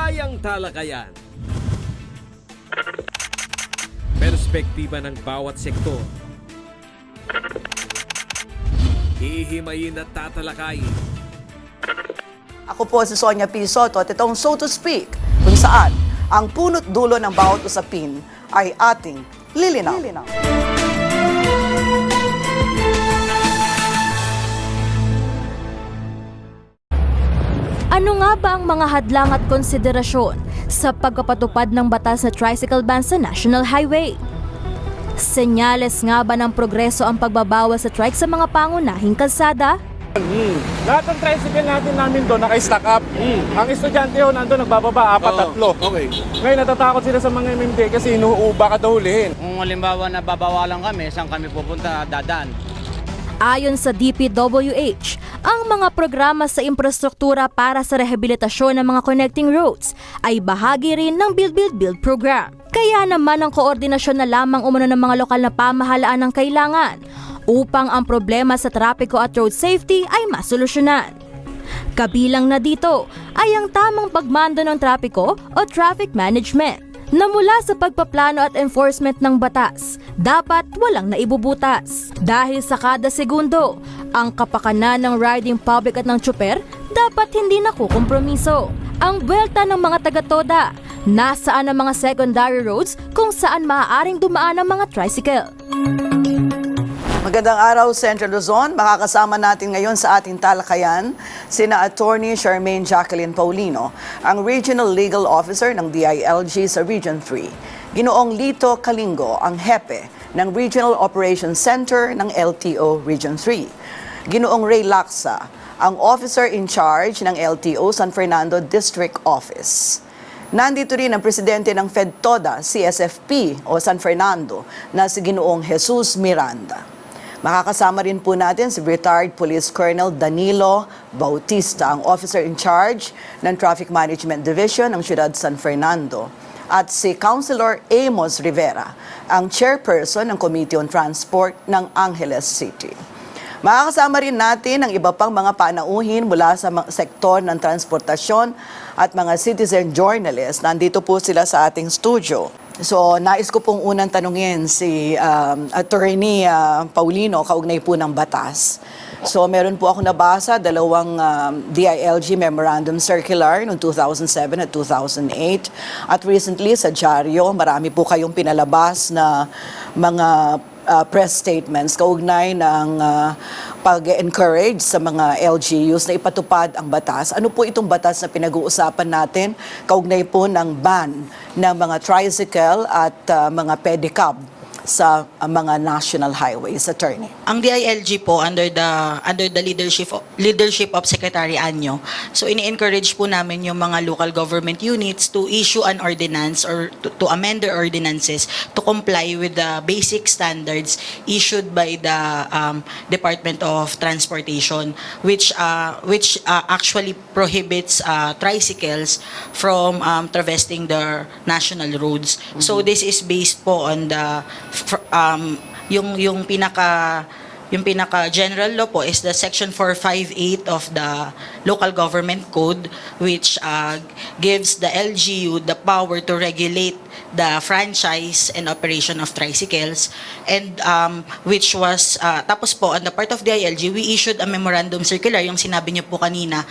Bayang Talakayan. Perspektiba ng bawat sektor. Hihimayin at tatalakayin. Ako po si Sonia P. Soto at itong So to Speak, kung saan ang punot dulo ng bawat usapin ay ating lilinaw. Ano nga ba ang mga hadlang at konsiderasyon sa pagpapatupad ng batas na tricycle ban sa National Highway? Senyales nga ba ng progreso ang pagbabawal sa trike sa mga pangunahing kalsada? Lahat ng tricycle namin doon naka-stack up. Ang estudyante ho nandun nagbababa, tatlo. Okay. Ngayon natatakot sila sa mga MMD kasi inuuba ka daw hulihin. Kung halimbawa na babawalan kami, saan kami pupunta dadaan? Ayon sa DPWH, ang mga programa sa infrastruktura para sa rehabilitasyon ng mga connecting roads ay bahagi rin ng Build program. Kaya naman ang koordinasyon na lamang umano ng mga lokal na pamahalaan ang kailangan upang ang problema sa trapiko at road safety ay masolusyonan. Kabilang na dito ay ang tamang pagmando ng trapiko o traffic management na mula sa pagpaplano at enforcement ng batas, dapat walang naibubutas. Dahil sa kada segundo, ang kapakanan ng riding public at ng tsuper dapat hindi nakukompromiso. Ang buwelta ng mga taga-toda, nasaan ang mga secondary roads kung saan maaaring dumaan ang mga tricycle. Magandang araw, Central Luzon. Makakasama natin ngayon sa ating talakayan sina Attorney Charmaine Jacqueline Paulino, ang Regional Legal Officer ng DILG sa Region 3. Ginoong Lito Kalingo, ang Hepe ng Regional Operations Center ng LTO Region 3. Ginoong Ray Laksa, ang Officer in Charge ng LTO San Fernando District Office. Nandito rin ang Presidente ng FEDTODA, CSFP o San Fernando na si Ginoong Jesus Miranda. Makakasama rin po natin si retired Police Colonel Danilo Bautista, ang Officer in Charge ng Traffic Management Division ng Ciudad San Fernando, at si Councilor Amos Rivera, ang Chairperson ng Committee on Transport ng Angeles City. Makakasama rin natin ang iba pang mga panauhin mula sa sektor ng transportasyon at mga citizen journalists. Nandito po sila sa ating studio. So, nais ko pong unang tanungin si Attorney Paulino, kaugnay po ng batas. So, meron po ako nabasa, dalawang DILG Memorandum Circular noong 2007 at 2008. At recently sa dyaryo, marami po kayong pinalabas na mga press statements kaugnay ng pag-encourage sa mga LGUs na ipatupad ang batas. Ano po itong batas na pinag-uusapan natin kaugnay po ng ban ng mga tricycle at mga pedicab sa mga national highways, Attorney? Ang DILG po under the leadership of Secretary Anyo. So ini-encourage po namin yung mga local government units to issue an ordinance or to amend their ordinances to comply with the basic standards issued by the Department of Transportation, which actually prohibits tricycles from traversing the national roads. So this is based po on the yung pinaka general law po is the section 458 of the local government code, which gives the LGU the power to regulate the franchise and operation of tricycles, and which was tapos po on the part of the DILG, we issued a memorandum circular, yung sinabi niyo po kanina,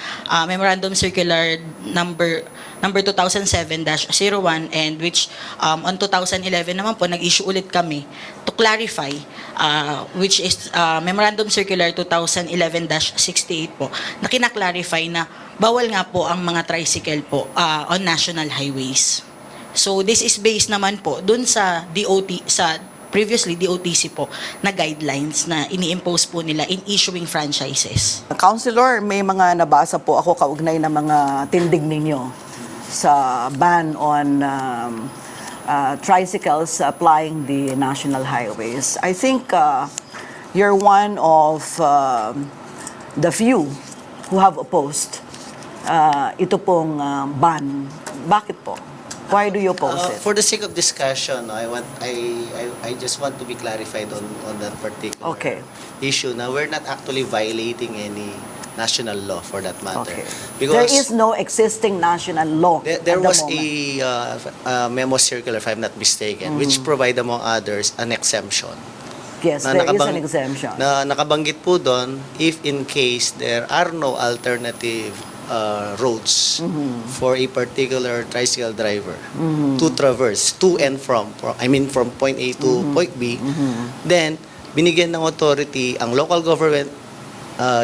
memorandum circular number 2007-01, and which on 2011 naman po nag-issue ulit kami to clarify, which is Memorandum Circular 2011-68 po, na kinaklarify na bawal nga po ang mga tricycle po on national highways. So this is based naman po dun sa previously DOTC po na guidelines na ini-impose po nila in issuing franchises. Councilor, may mga nabasa po ako kaugnay ng mga tindig ninyo sa ban on tricycles applying the national highways. I think you're one of the few who have opposed ito pong ban. Bakit po? Why do you oppose it? For the sake of discussion, I just want to be clarified on that particular Okay. issue. Now, we're not actually violating any national law for that matter. Okay. Because There is no existing national law there at the was moment. a memo circular, if I'm not mistaken, which provide among others an exemption. Yes, there is an exemption. Na nakabanggit po doon, if in case there are no alternative roads for a particular tricycle driver to traverse to and from point A to point B, then binigyan ng authority ang local government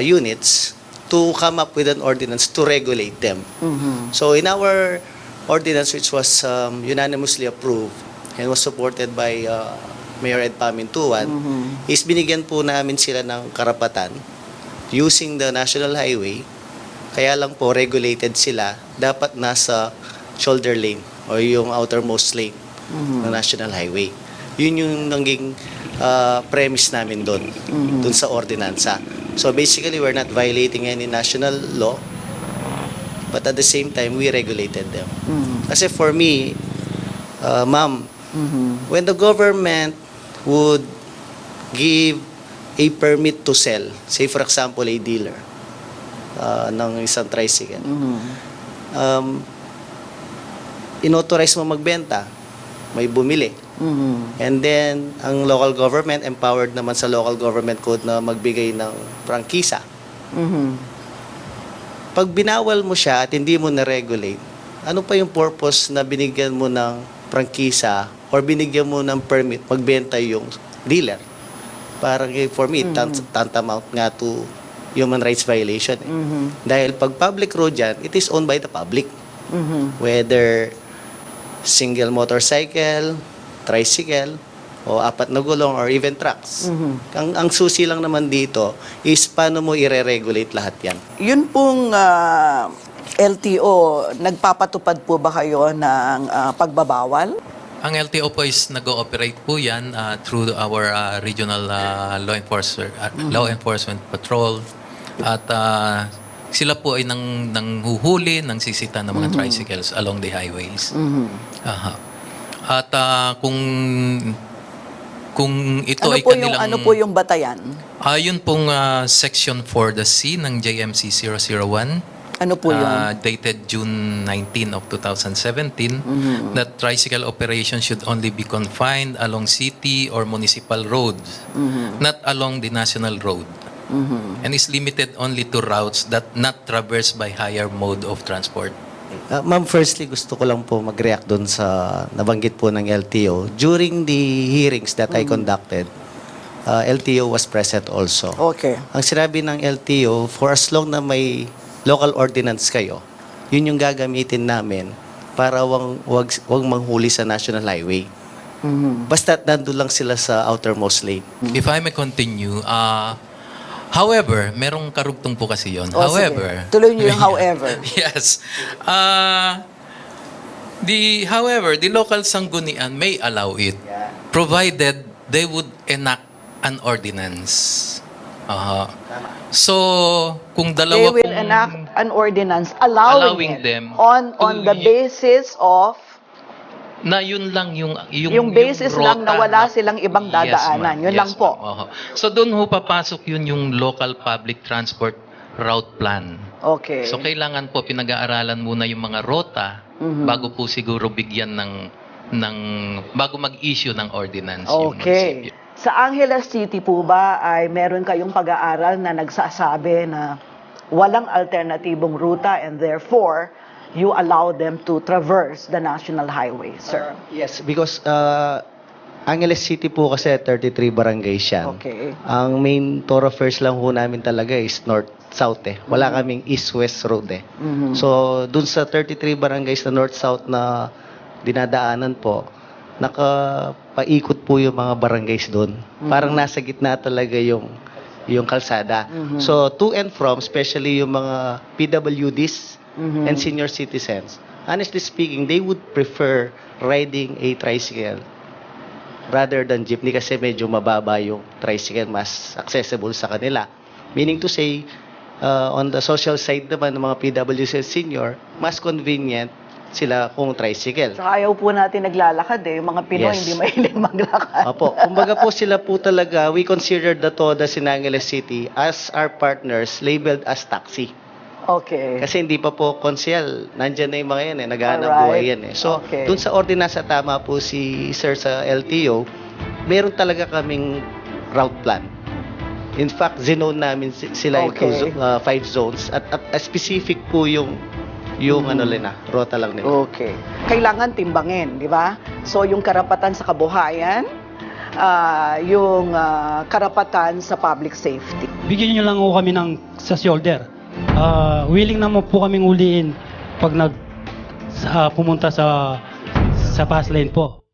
units to come up with an ordinance to regulate them. So in our ordinance, which was unanimously approved and was supported by Mayor Ed Pamintuan, is binigyan po namin sila ng karapatan using the national highway. Kaya lang po, regulated sila, dapat nasa shoulder lane o yung outermost lane ng national highway. Yun yung naging premise namin doon sa ordinansa. So basically, we're not violating any national law, but at the same time, we regulated them. Kasi for me, ma'am, when the government would give a permit to sell, say for example, a dealer, ng isang tricycle. Inauthorize mo magbenta, may bumili. And then, ang local government, empowered naman sa local government code na magbigay ng prangkisa. Pag binawal mo siya at hindi mo na-regulate, ano pa yung purpose na binigyan mo ng prangkisa or binigyan mo ng permit magbenta yung dealer? Parang for me, tantamount nga to human rights violation. Dahil pag public road yan, it is owned by the public. Whether single motorcycle, tricycle, o apat na gulong, or even trucks. Ang susi lang naman dito is paano mo i-regulate lahat yan. Yun pong LTO, nagpapatupad po ba kayo ng pagbabawal? Ang LTO po is nag-ooperate po yan through our regional law enforcement patrol. At sila po ay nanghuhuli, nangsisita ng mga tricycles along the highways. Aha. At kung ito ay kanilang... Ano po yung batayan? Yun pong Section 4C ng JMC 001. Ano po yun? Dated June 19 of 2017, that tricycle operation should only be confined along city or municipal roads, not along the national road, and is limited only to routes that not traversed by higher mode of transport. Ma'am, firstly, gusto ko lang po mag-react doon sa nabanggit po ng LTO. During the hearings that I conducted, LTO was present also. Okay. Ang sinabi ng LTO, for as long na may local ordinance kayo, yun yung gagamitin namin para wag manghuli sa national highway. Basta nandun lang sila sa outermost lane. If I may continue, however, merong karugtong po kasi yun. O, However, sige. Tuloy niyo yung however. Yes. However, the local sanggunian may allow it, provided they would enact an ordinance. So, kung They dalawa will enact an ordinance allowing it them on the basis of na yun lang yung basis lang na wala silang ibang dadaanan. Yun lang po. Ma'am. So, doon ho papasok yung local public transport route plan. Okay. So, kailangan po pinag-aaralan muna yung mga rota bago po siguro bigyan bago mag-issue ng ordinance yung Okay. munisipyo. Sa Angeles City po ba ay meron kayong pag-aaral na nagsasabi na walang alternatibong ruta and therefore you allow them to traverse the national highway, sir? Yes, because Angeles City po kasi 33 barangays yan. Okay. Ang main thoroughfares lang ho namin talaga is north-south eh. Wala kaming east-west road eh. So, dun sa 33 barangays na north-south na dinadaanan po, nakapaikot po yung mga barangays doon. Parang nasa gitna talaga yung kalsada. So, to and from, especially yung mga PWDs and senior citizens, honestly speaking, they would prefer riding a tricycle rather than jeepney kasi medyo mababa yung tricycle, mas accessible sa kanila. Meaning to say, on the social side naman ng mga PWDs and senior, mas convenient sila kung tricycle. Saka ayaw po natin naglalakad eh. Yung mga Pinoy Yes. hindi mahilig maglakad. Opo, kumbaga po sila po talaga, we consider the Todas in Angeles City as our partners labeled as taxi. Okay. Kasi hindi pa po konsyel, nandyan na yung mga yan naghahanap Alright. buhay yan So, Okay. dun sa ordinansa, tama po si Sir sa LTO, meron talaga kaming route plan. In fact, zinone namin sila Okay. into 5 zones at specific po yung ano nila, rota lang nila. Okay. Kailangan timbangin, di ba? So, yung karapatan sa kabuhayan, yung karapatan sa public safety. Bigyan nyo lang ho kami sa shoulder. Willing naman po kaming uliin pag pumunta sa fast lane po.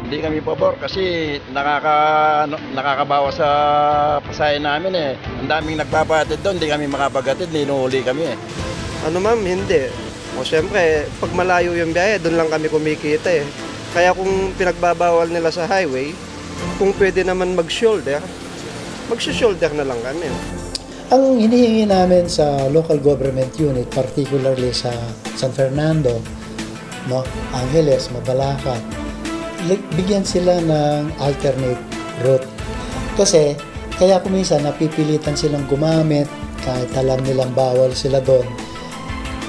Hindi kami pabor kasi nakakabawas sa pasahe namin eh. Ang daming nagpapahatid doon, hindi kami makapagatid, linuhuli kami eh. Ano ma'am, hindi. O syempre, pag malayo yung biyahe, doon lang kami kumikita eh. Kaya kung pinagbabawal nila sa highway, kung pwede naman mag-shoulder na lang kami. Ang hinihingi namin sa local government unit, particularly sa San Fernando, Angeles, Mabalacat, bigyan sila ng alternate route. Kasi, kaya kuminsan napipilitan silang gumamit, kahit alam nilang bawal sila doon.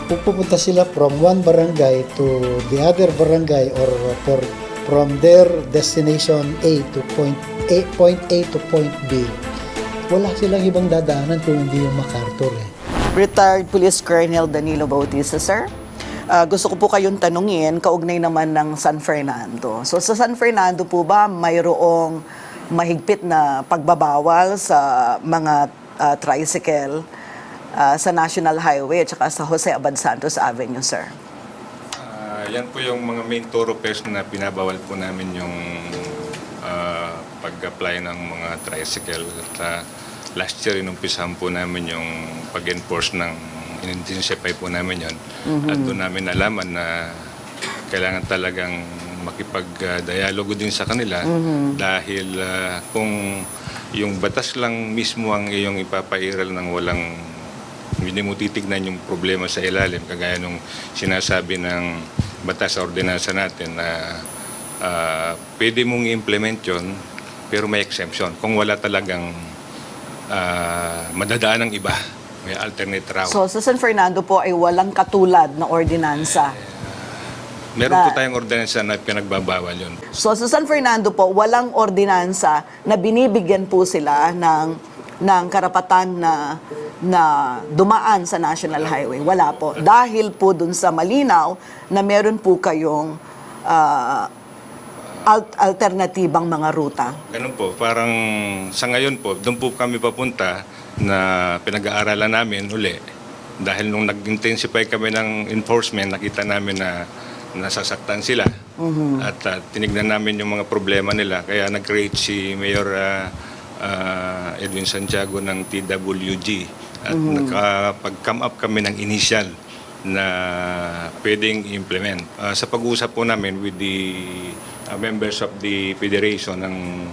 Pupunta sila from one barangay to the other barangay or from their destination A to point A to point B. Wala silang ibang dadaanan kung hindi yung MacArthur eh. Retired Police Colonel Danilo Bautista, sir. Gusto ko po kayong tanungin, kaugnay naman ng San Fernando. So sa San Fernando po ba mayroong mahigpit na pagbabawal sa mga tricycle sa National Highway at saka sa Jose Abad Santos Avenue, sir? Yan po yung mga main thoroughfares na pinabawal po namin yung pag-apply ng mga tricycle. At last year, inumpisahan po namin yung pag-enforce ng in-intensify po namin yun. At doon namin nalaman na kailangan talagang makipag-dialogo din sa kanila dahil kung yung batas lang mismo ang iyong ipapairal ng walang hindi mo titignan yung problema sa ilalim, kagaya nung sinasabi ng batas sa ordinansa natin na pwede mong i-implement yun pero may exemption kung wala talagang madadaan ng iba. May alternate route. So sa San Fernando po ay walang katulad na ordinansa. Meron po tayong ordinansa na pinagbabawal yun. So sa San Fernando po, walang ordinansa na binibigyan po sila ng karapatan na dumaan sa National Highway. Wala po. Dahil po dun sa malinaw na meron po kayong alternatibang mga ruta. Ganun po. Parang sa ngayon po, doon po kami papunta na pinag-aaralan namin uli. Dahil nung nag-intensify kami ng enforcement, nakita namin na nasasaktan sila. At tinignan namin yung mga problema nila. Kaya nag-create si Mayor Edwin Santiago ng TWG. At nakapag-come up kami ng initial na pwedeng implement. Sa pag-uusap po namin with the members of the Federation ng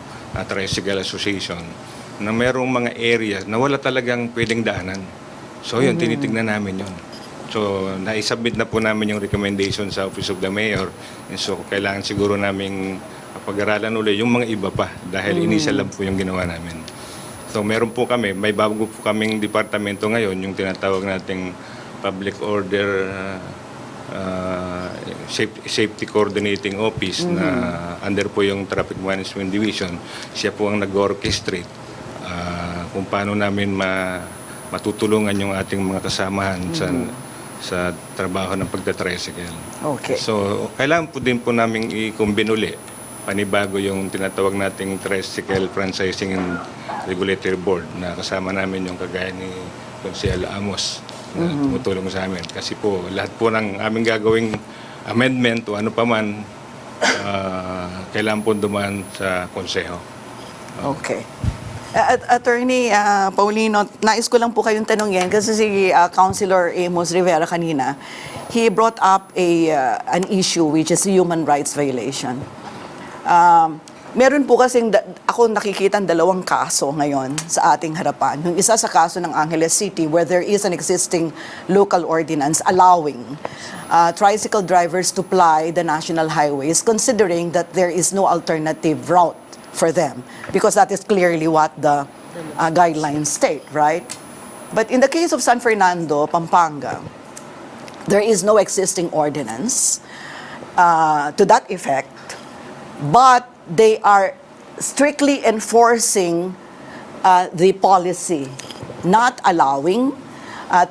Tricycle Association, na mayroong mga area na wala talagang pwedeng daanan. So yun, tinitignan namin yun. So naisubmit na po namin yung recommendation sa Office of the Mayor. And so kailangan siguro namin pag-aralan ulit yung mga iba pa dahil initial lang po yung ginawa namin. So meron po kami, may bago po kaming departamento ngayon, yung tinatawag nating Public Order Safety Coordinating Office na under po yung Traffic Management Division. Siya po ang nag-orchestrate kung paano namin matutulungan yung ating mga kasamahan sa trabaho ng pagta-tricycle. Okay. So, kailangan po din po namin i-combine uli. Panibago yung tinatawag nating Tricycle Franchising and Regulatory Board na kasama namin yung kagaya ni Consejero Amos. na tumutulong sa amin. Kasi po, lahat po ng aming gagawing amendment o ano pa man, kailangan po dumaan sa konseho. Okay. Attorney Paulino, nais ko lang po kayong tanongin kasi si Councilor Amos Rivera kanina, he brought up an issue which is human rights violation. Meron po kasing ako nakikita ang dalawang kaso ngayon sa ating harapan. Yung isa sa kaso ng Angeles City where there is an existing local ordinance allowing tricycle drivers to ply the national highways considering that there is no alternative route for them because that is clearly what the guidelines state, right? But in the case of San Fernando, Pampanga, there is no existing ordinance to that effect, but they are strictly enforcing the policy, not allowing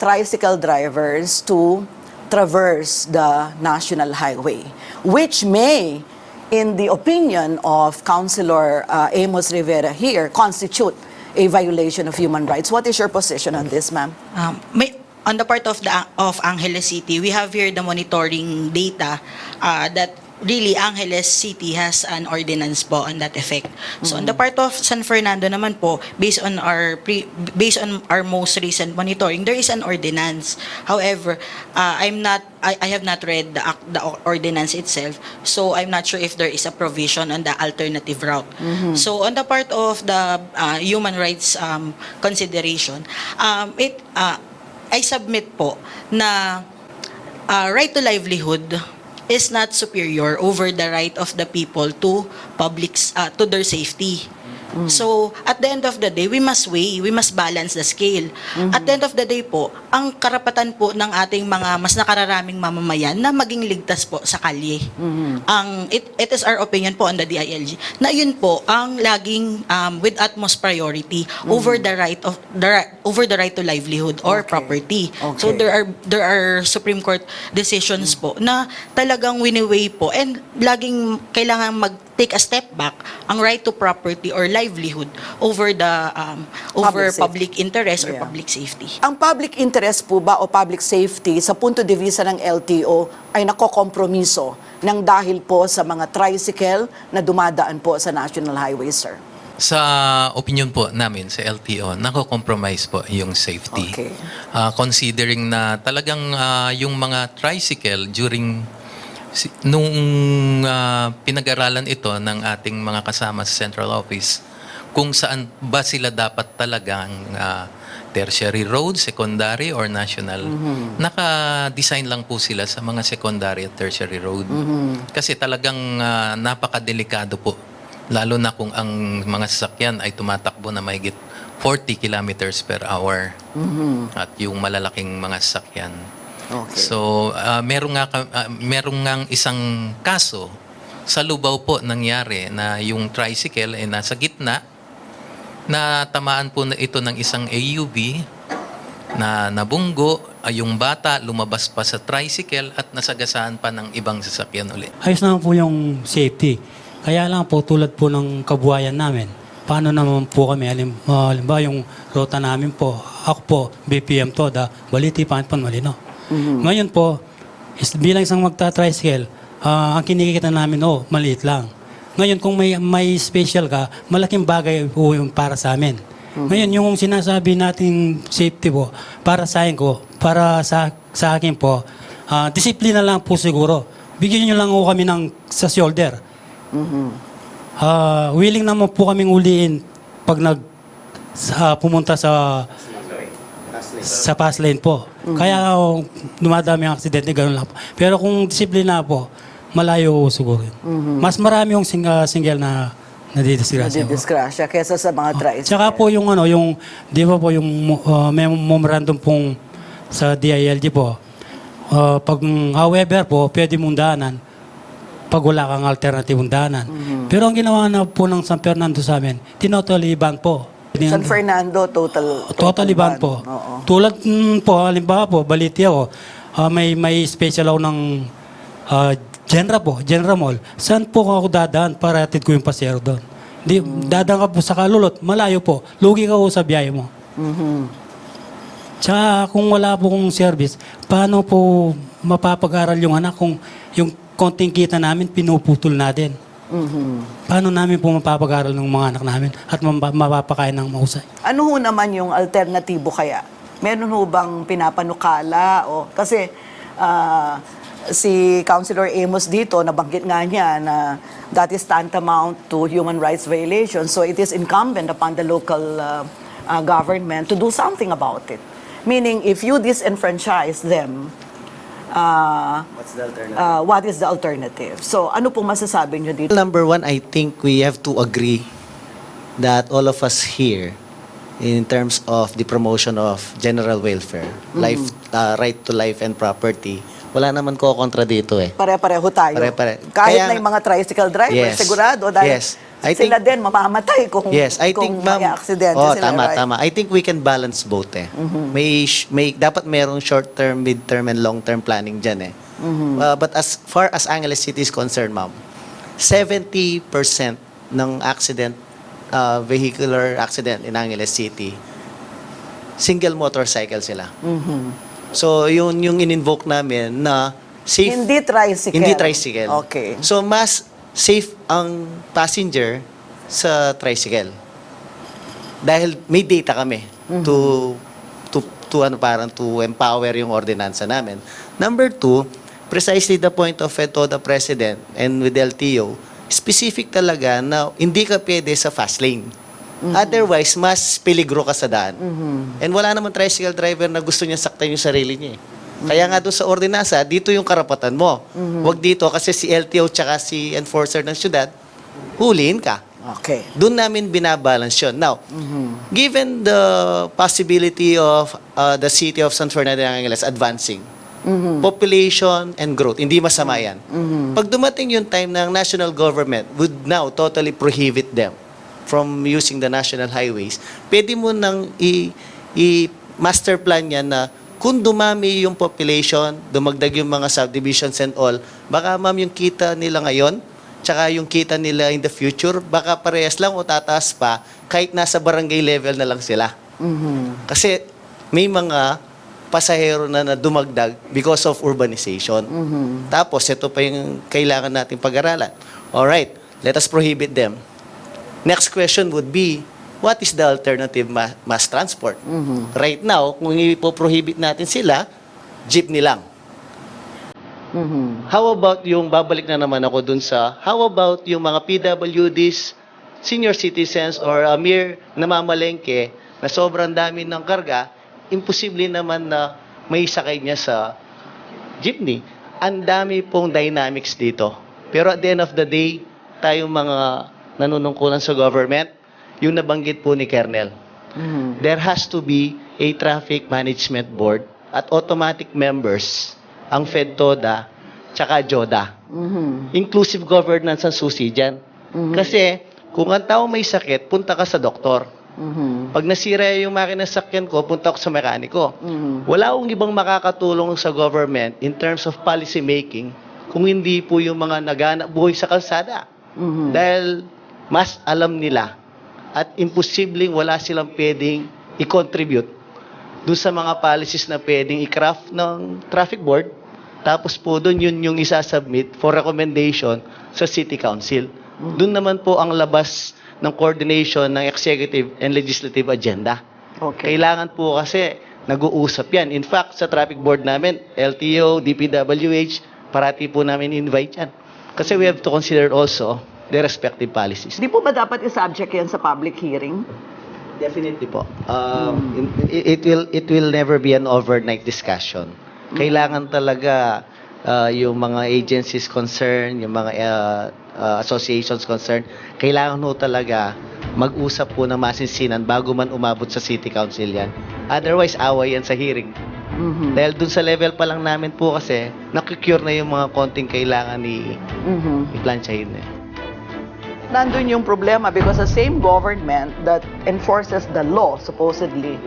tricycle drivers to traverse the national highway, which may, in the opinion of Councilor Amos Rivera here, constitute a violation of human rights. What is your position on this, ma'am? On the part of Angeles City, we have here the monitoring data that really Angeles City has an ordinance po on that effect. So on the part of San Fernando naman po, based on our most recent monitoring, there is an ordinance. However, I have not read the ordinance itself, so I'm not sure if there is a provision on the alternative route. So on the part of the human rights consideration, I submit po na right to livelihood is not superior over the right of the people to to their safety. So, at the end of the day, we must balance the scale. At the end of the day po, ang karapatan po ng ating mga mas nakararaming mamamayan na maging ligtas po sa kalye. It is our opinion po on the DILG na yun po ang laging with utmost priority over the right to livelihood or property. So there are Supreme Court decisions po na talagang wini-weigh po and laging kailangan take a step back ang right to property or livelihood over the public interest or public safety. Ang public interest po ba o public safety sa punto de vista ng LTO ay nakokompromiso ng dahil po sa mga tricycle na dumadaan po sa national highway, sir? Sa opinion po namin sa LTO, nako-compromise po yung safety. Okay. Considering na talagang yung mga tricycle nung pinag-aralan ito ng ating mga kasama sa Central Office, kung saan ba sila dapat talagang tertiary road, secondary, or national, naka-design lang po sila sa mga secondary at tertiary road. Kasi talagang napakadelikado po, lalo na kung ang mga sasakyan ay tumatakbo na mahigit 40 kilometers per hour at yung malalaking mga sasakyan. Okay. So, merong nga isang kaso sa Lubao po nangyari na yung tricycle ay nasa gitna na tamaan po na ito ng isang AUV na nabunggo, yung bata lumabas pa sa tricycle at nasagasaan pa ng ibang sasakyan ulit. Ayos naman po yung safety. Kaya lang po tulad po ng kabuhayan namin. Paano naman po kami? Halimbawa yung ruta namin po, ako po, BPM to, Baliti, Panpan, Malino. Ngayon po, bilang isang magta-tricycle, ang kinikita namin, maliit lang. Ngayon, kung may special ka, malaking bagay po yung para sa amin. Ngayon, yung sinasabi nating safety po, para sa akin po, disiplina lang po siguro. Bigyan nyo lang po kami sa shoulder. Willing naman po kaming uliin pag pumunta sa fast lane po. Kaya dumadami ang aksidente, gano'n lang po. Pero kung disiplina po, malayo siguro yun. Mas marami yung single na nadidisgrasya. Nadidisgrasya kesa sa mga tricycle. Tsaka po yung di ba po yung memorandum pong sa DILG po, however po, pwede mong daanan pag wala kang alternatibong daanan. Pero ang ginawa na po ng San Fernando sa amin, tinotally ban po. San Fernando, totally ban po. Oo. Tulad po, halimbawa po, Baliti ako, may special ako ng Genera Mall. Saan po ako dadaan para atid ko yung pasero doon? Dadaan ka po sa Kalulot, malayo po. Lugi ka po sa biyahe mo. Tsaka kung wala po kong service, paano po mapapag-aral yung anak kung yung konting kita namin pinuputol natin? Paano namin po mapapag-aral ng mga anak namin at mapapakain ng mahusay? Ano ho naman yung alternatibo kaya? Meron ho bang pinapanukala? Kasi si Councilor Amos dito, nabanggit nga niya na that is tantamount to human rights violation. So it is incumbent upon the local government to do something about it. Meaning, if you disenfranchise them, What's the alternative? what is the alternative? So ano pong masasabi niyo dito? Number one, I think we have to agree that all of us here, in terms of the promotion of general welfare, life, right to life and property, wala naman ko kontra dito eh. Pare-pareho tayo. Pare-pare. Kahit Kaya- na yung mga tricycle drivers, Yes. sigurado. Dahil Yes. I sila think- din mamamatay kung, Yes, I kung think, ma'am. may aksidente Oh, sila. tama, right? tama. I think we can balance both eh. May dapat merong short-term, mid-term, and long-term planning dyan eh. But as far as Angeles City is concerned, ma'am, 70% ng accident, vehicular accident in Angeles City, single motorcycle sila. So, yun yung in-invoke namin na safe. Hindi tricycle. Hindi tricycle. Okay. So, mas safe ang passenger sa tricycle. Dahil may data kami to empower yung ordinansa namin. Number two, precisely the point of the President and with LTO, specific talaga na hindi ka pwede sa fast lane. Otherwise, mas peligro ka sa daan. And wala naman tricycle driver na gusto niya saktan yung sarili niya. Kaya nga doon sa ordinansa, dito yung karapatan mo. Huwag dito kasi si LTO tsaka si enforcer ng syudad, huliin ka. Okay. Doon namin binabalance yun. Now, given the possibility of the city of San Fernando ng Angeles advancing, population and growth, hindi masama yan. Pag dumating yung time ng national government would now totally prohibit them from using the national highways, pwede mo nang i-master plan yan na kung dumami yung population, dumagdag yung mga subdivisions and all, baka ma'am yung kita nila ngayon, tsaka yung kita nila in the future, baka parehas lang o tataas pa, kahit nasa barangay level na lang sila. Kasi may mga pasahero na dumagdag because of urbanization. Tapos, ito pa yung kailangan natin pag-aralan. Alright, let us prohibit them. Next question would be, what is the alternative mass transport? Right now, kung ipoprohibit natin sila, jeepney lang. How about yung, babalik na naman ako dun sa, how about yung mga PWDs, senior citizens, or a mere namamalengke na sobrang dami ng karga, imposible naman na may sakay niya sa jeepney. Ang dami pong dynamics dito. Pero at the end of the day, tayong mga nanunungkulan sa government, yung nabanggit po ni Kernel, there has to be a traffic management board at automatic members ang FEDTODA tsaka JODA. Inclusive governance ang susi dyan. Kasi kung ang tao may sakit, punta ka sa doktor. Pag nasira yung makina sa sakyan ko, punta ako sa mekaniko. Wala akong ibang makakatulong sa government in terms of policy making kung hindi po yung mga naghanap buhay sa kalsada. Dahil mas alam nila at imposibleng wala silang pwedeng i-contribute doon sa mga policies na pwedeng i-craft ng traffic board, tapos po doon yun yung isasubmit for recommendation sa City Council. Doon naman po ang labas ng coordination ng executive and legislative agenda. Okay. Kailangan po kasi nag-uusap yan. In fact, sa traffic board namin, LTO, DPWH, parati po namin invite yan. Kasi we have to consider also their respective policies. Di po ba dapat i-subject yan sa public hearing? Definitely po. It will never be an overnight discussion. Kailangan talaga yung mga agencies concerned, yung mga associations concerned, kailangan ho talaga mag-usap po ng masinsinan bago man umabot sa City Council yan. Otherwise, away yan sa hearing. Dahil dun sa level pa lang namin po kasi, nakikure na yung mga konting kailangan i-planchahin na. Nandun yung problema because the same government that enforces the law, supposedly,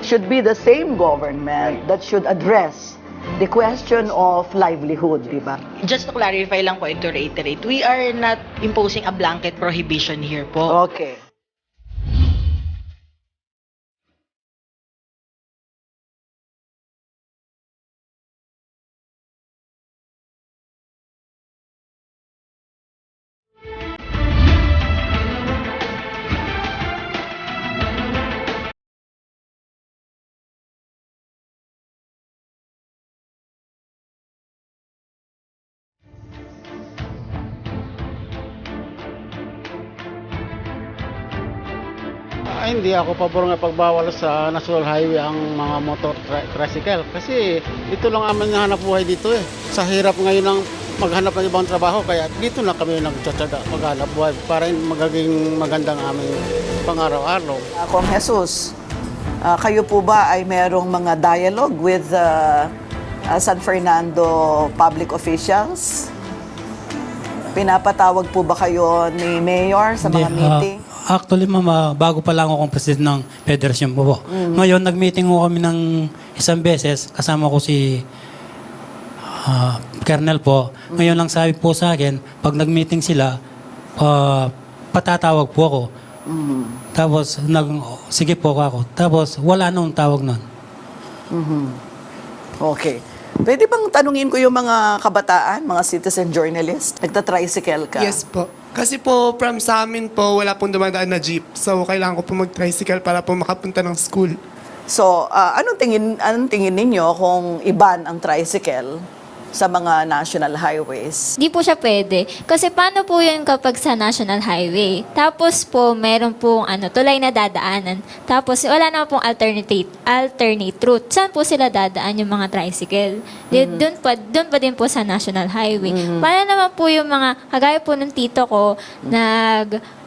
should be the same government that should address the question of livelihood, di ba? Just to clarify lang po and to reiterate, we are not imposing a blanket prohibition here po. Okay. Ay, hindi ako pabor nga pagbawal sa National Highway ang mga motor tricycle kasi ito lang amin na hanap buhay dito eh. Sa hirap ngayon ng maghanap ng ibang trabaho kaya dito na kami nagtsatsaga maghanap buhay para magiging magandang aming pang-araw-araw. Kong Jesus, kayo po ba ay merong mga dialogue with San Fernando public officials? Pinapatawag po ba kayo ni Mayor sa mga meeting? Actually, ma'am, bago pa lang akong president ng federasyon po. Ngayon, nag-meeting ko kami ng isang beses. Kasama ko si Colonel po. Ngayon lang sabi po sa akin, pag nag-meeting sila, patatawag po ako. Tapos, sige po ako. Tapos, wala nung tawag nun. Okay. Pwede bang tanungin ko yung mga kabataan, mga citizen journalist? Nagta-tricycle ka? Yes po. Kasi po, from sa amin po, wala pong dumadaan na jeep. So, kailangan ko po mag-tricycle para po makapunta ng school. So, anong tingin ninyo kung iban ang tricycle sa mga national highways? Di po siya pwede. Kasi paano po yun kapag sa National Highway? Tapos po, meron pong tulay na dadaanan. Tapos wala na pong alternate route. Saan po sila dadaan yung mga tricycle? Doon pa din po sa National Highway. Paano naman po yung mga, kagaya po ng tito ko,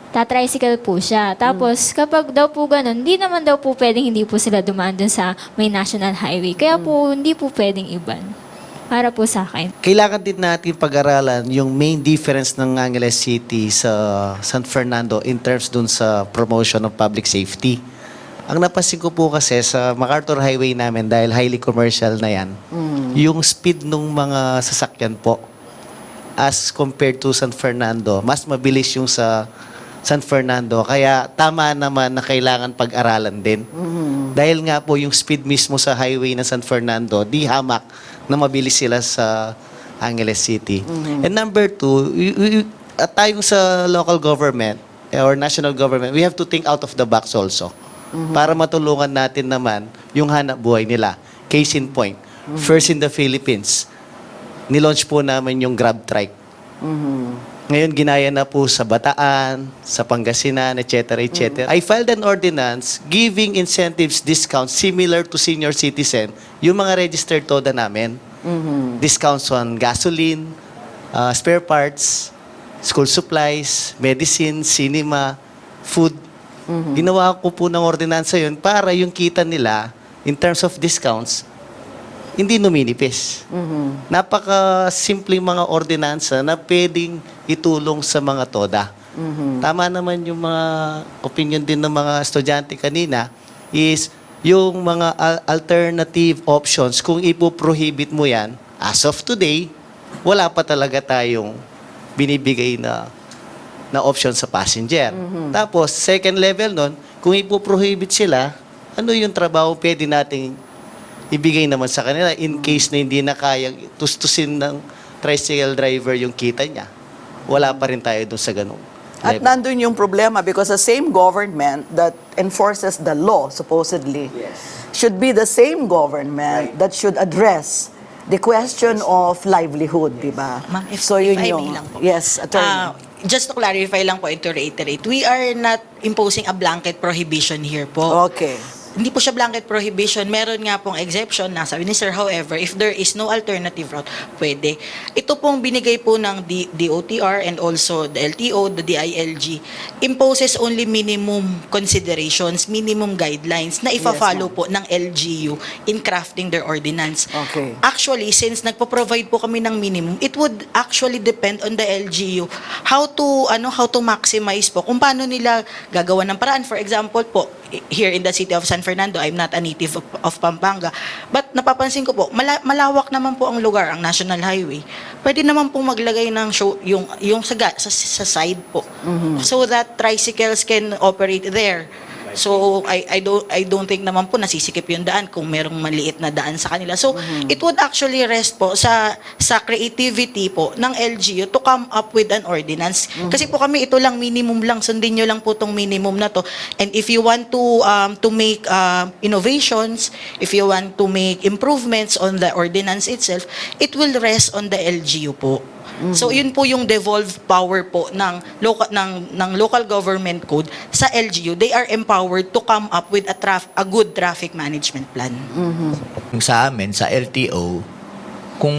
tatricycle po siya. Tapos, kapag daw po ganun, hindi naman daw po pwedeng hindi po sila dumaan dun sa may National Highway. Kaya po, hindi po pwedeng iban. Para po sa akin. Kailangan din natin pag-aralan yung main difference ng Angeles City sa San Fernando in terms dun sa promotion of public safety. Ang napansin ko po kasi sa MacArthur Highway namin, dahil highly commercial na yan, yung speed ng mga sasakyan po as compared to San Fernando, mas mabilis yung sa San Fernando. Kaya tama naman na kailangan pag-aralan din. Dahil nga po yung speed mismo sa highway ng San Fernando, di hamak na mabilis sila sa Angeles City. And number two, tayong sa local government or national government, we have to think out of the box also. Para matulungan natin naman yung hanap buhay nila. Case in point, first in the Philippines, nilaunch po namin yung Grab Trike. Ngayon, ginaya na po sa Bataan, sa Pangasinan, etc. etc. I filed an ordinance giving incentives, discounts similar to senior citizen, yung mga registered TODA namin. Discounts on gasoline, spare parts, school supplies, medicine, cinema, food. Ginawa ko po ng ordinansa yun para yung kita nila, in terms of discounts, hindi numinipis. Napaka-simple mga ordinansa na pwedeng itulong sa mga TODA. Tama naman yung mga opinion din ng mga estudyante kanina is yung mga alternative options, kung ipoprohibit mo yan, as of today, wala pa talaga tayong binibigay na option sa passenger. Tapos, second level nun, kung ipoprohibit sila, ano yung trabaho pwede nating ibigay naman sa kanila in case na hindi na kayang tustusin ng tricycle driver yung kita niya. Wala pa rin tayo dun sa ganun. At nandun yung problema because the same government that enforces the law, supposedly, should be the same government that should address the question of livelihood, di ba? Ma'am, So yun if I yung... may lang po. Yes, attorney. Just to clarify lang po and to reiterate, we are not imposing a blanket prohibition here po. Okay. Hindi po siya blanket prohibition. Meron nga pong exception na sabi ni Sir, however, if there is no alternative route, pwede. Ito pong binigay po ng DOTR and also the LTO, the DILG, imposes only minimum considerations, minimum guidelines na ifa-follow po ng LGU in crafting their ordinance. Okay. Actually, since nagpo-provide po kami ng minimum, it would actually depend on the LGU how to maximize po kung paano nila gagawa ng paraan. For example po, here in the city of San Fernando, I'm not a native of Pampanga, but napapansin ko po, malawak naman po ang lugar, ang National Highway. Pwede naman po maglagay ng show, yung sa side po, so that tricycles can operate there. So I don't think naman po nasisikip yung daan kung merong maliit na daan sa kanila. So it would actually rest po sa creativity po ng LGU to come up with an ordinance. Kasi po kami ito lang minimum lang, sundin niyo lang po tong minimum na to. And if you want to make innovations, if you want to make improvements on the ordinance itself, it will rest on the LGU po. So yun po yung devolved power po ng local government code sa LGU. They are empowered to come up with a good traffic management plan. Yung sa amin, sa LTO, kung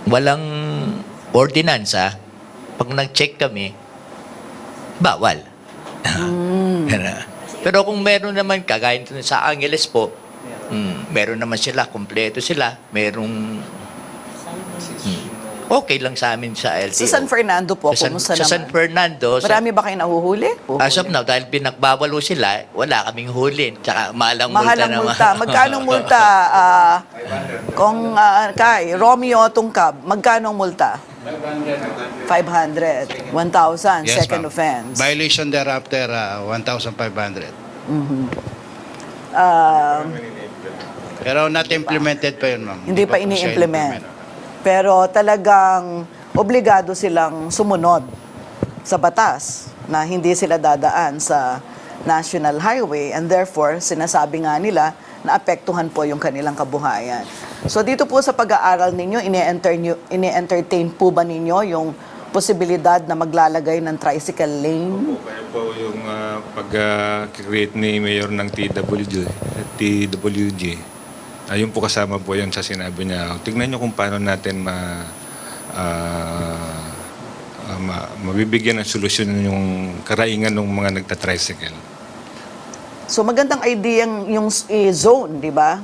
walang ordinansa, pag nag-check kami, bawal. Pero kung meron naman, kagaya nito sa Angeles po, meron naman sila, kumpleto sila, merong okay lang sa amin sa LTO. Sa San Fernando po, Sa kumusta San naman? Fernando, Marami ba kayo nahuhuli? as of now, dahil pinagbabalo sila, wala kaming huli. Tsaka mahalang multa Mahalang naman. multa. Magkano multa? Kung kay Romeo Tungkab, magkano multa? 500. 1,000. Yes, Second ma'am. offense. Violation thereafter, 1,500. Pero not implemented pa yun, ma'am. Hindi pa po siya ini-implement. Pero talagang obligado silang sumunod sa batas na hindi sila dadaan sa national highway and therefore sinasabi nga nila na apektuhan po yung kanilang kabuhayan. So dito po sa pag-aaral ninyo, ini-entertain po ba ninyo yung posibilidad na maglalagay ng tricycle lane? Kaya po yung pag-create ni Mayor ng TWG, ayun po kasama po yun sa sinabi niya. Tignan nyo kung paano natin mabibigyan ng solusyon yung karaingan ng mga nagtatricycle. So magandang idea yung zone, di ba?